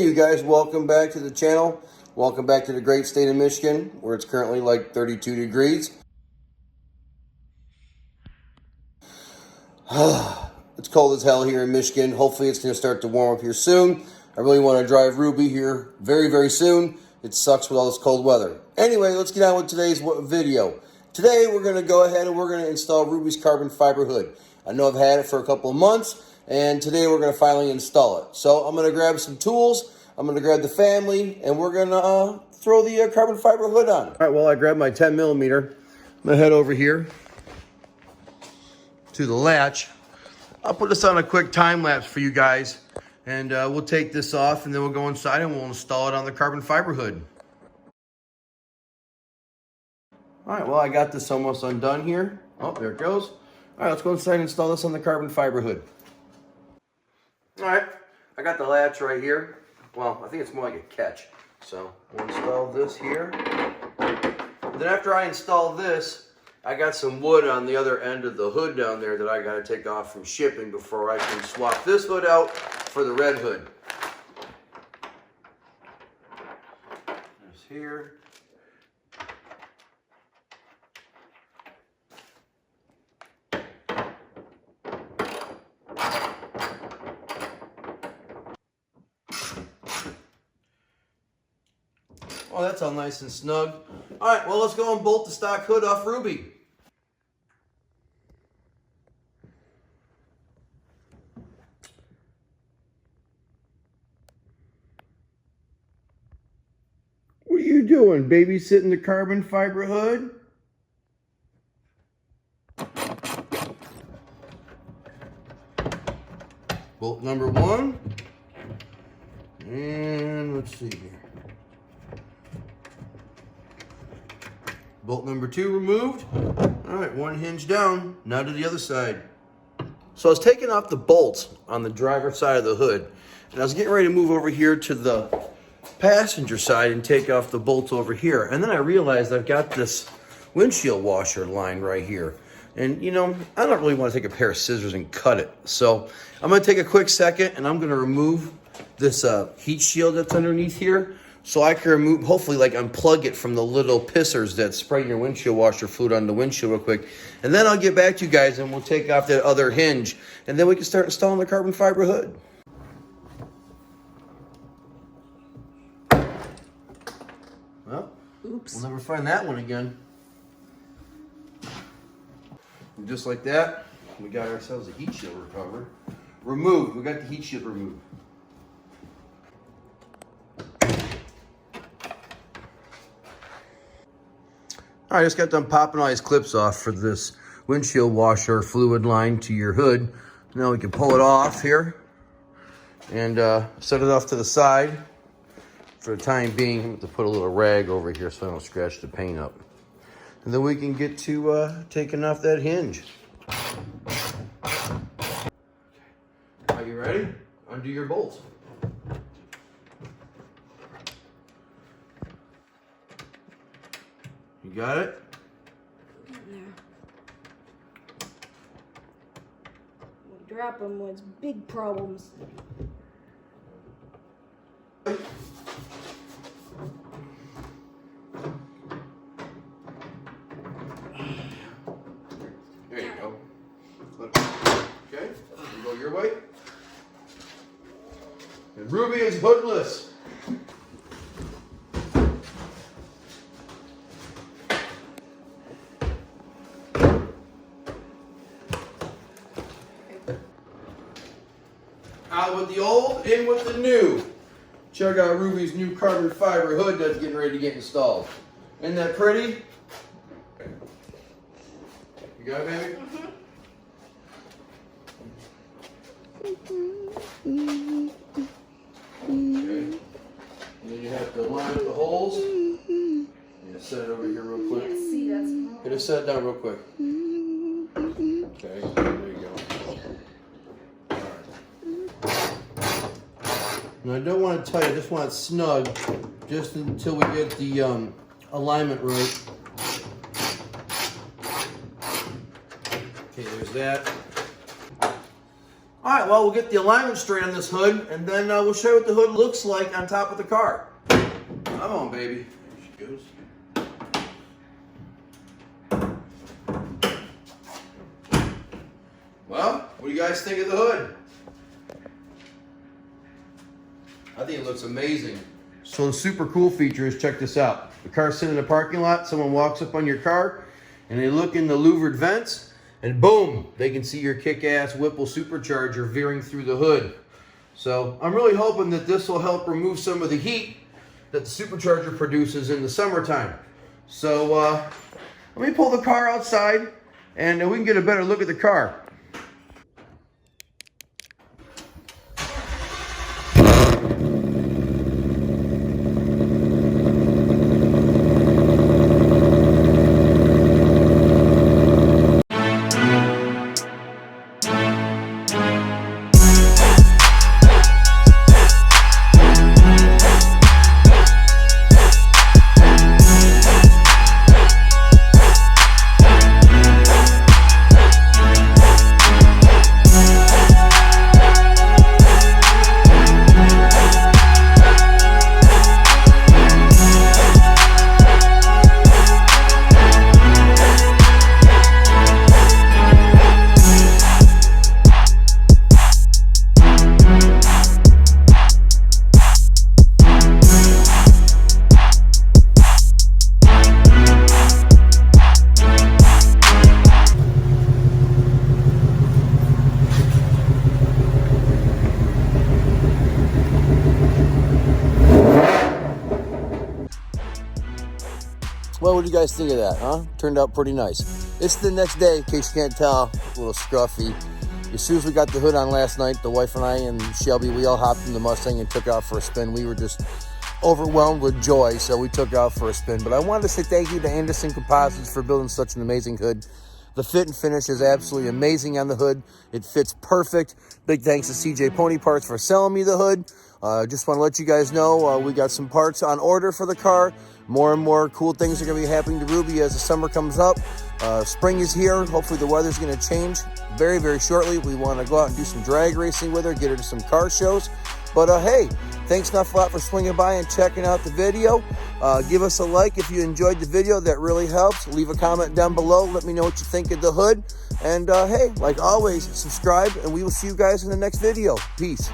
Hey you guys, welcome back to the channel. Welcome back to the great state of Michigan, where it's currently like 32 degrees. It's cold as hell here in Michigan. Hopefully it's going to start to warm up here soon. I really want to drive Ruby here very, very soon. It sucks with all this cold weather. Anyway, let's get on with today's video. Today we're going to go ahead and we're going to install Ruby's carbon fiber hood. I know I've had it for a couple of months, and today we're going to finally install it. So I'm going to grab some tools, I'm going to grab the family, and we're going to throw the carbon fiber hood on. All right, well, I grabbed my 10 millimeter. I'm going to head over here to the latch. I'll put this on a quick time lapse for you guys, and we'll take this off, and then we'll go inside and we'll install it on the carbon fiber hood. All right, well, I got this almost undone here. Oh, there it goes. All right, let's go inside and install this on the carbon fiber hood. All right, I got the latch right here. Well, I think it's more like a catch. So we'll install this here. Then after I install this, I got some wood on the other end of the hood down there that I got to take off from shipping before I can swap this hood out for the red hood. There's here. Oh, that's all nice and snug. All right, well, let's go and bolt the stock hood off Ruby. What are you doing, babysitting the carbon fiber hood? Bolt number one. And let's see here. Bolt number two removed. All right, one hinge down. Now to the other side. So I was taking off the bolts on the driver's side of the hood, and I was getting ready to move over here to the passenger side and take off the bolts over here. And then I realized I've got this windshield washer line right here. And you know, I don't really want to take a pair of scissors and cut it. So I'm going to take a quick second and I'm going to remove this heat shield that's underneath here, so I can remove, hopefully like unplug it from the little pissers that spray your windshield washer fluid on the windshield real quick. And then I'll get back to you guys and we'll take off that other hinge, and then we can start installing the carbon fiber hood. Well, oops, we'll never find that one again. And just like that, we got ourselves a heat shield removed. We got the heat shield removed. All right, I just got done popping all these clips off for this windshield washer fluid line to your hood. Now we can pull it off here and set it off to the side. For the time being, I'm going to put a little rag over here so I don't scratch the paint up. And then we can get to taking off that hinge. Are you ready? Undo your bolts. You got it? There. We'll drop them with big problems. There you go. Okay, you go your way. And Ruby is hoodless. Out with the old, in with the new. Check out Ruby's new carbon fiber hood that's getting ready to get installed. Isn't that pretty? You got it, baby? Okay. And then you have to line up the holes. You set it over here real quick. See, that's Just set it down real quick. Okay, there you go. Now I don't want it tight, I just want it snug, just until we get the alignment right. Okay, there's that. All right, well, we'll get the alignment straight on this hood, and then we'll show you what the hood looks like on top of the car. Come on, baby. There she goes. Well, what do you guys think of the hood? I think it looks amazing. So the super cool feature is, check this out. The car's sitting in a parking lot, someone walks up on your car, and they look in the louvered vents, and boom, they can see your kick-ass Whipple supercharger veering through the hood. So I'm really hoping that this will help remove some of the heat that the supercharger produces in the summertime. So let me pull the car outside, and we can get a better look at the car. Well, what do you guys think of that, huh? Turned out pretty nice. It's the next day, in case you can't tell, a little scruffy. As soon as we got the hood on last night, the wife and I and Shelby, we all hopped in the Mustang and took out for a spin. We were just overwhelmed with joy, so we took out for a spin. But I wanted to say thank you to Anderson Composites for building such an amazing hood. The fit and finish is absolutely amazing on the hood. It fits perfect. Big thanks to CJ Pony Parts for selling me the hood. Just want to let you guys know we got some parts on order for the car. More and more cool things are going to be happening to Ruby as the summer comes up. Spring is here. Hopefully the weather's going to change very, very shortly. We want to go out and do some drag racing with her, get her to some car shows. But hey, thanks enough a lot for swinging by and checking out the video. Give us a like if you enjoyed the video. That really helps. Leave a comment down below. Let me know what you think of the hood. And hey, like always, subscribe, and we will see you guys in the next video. Peace.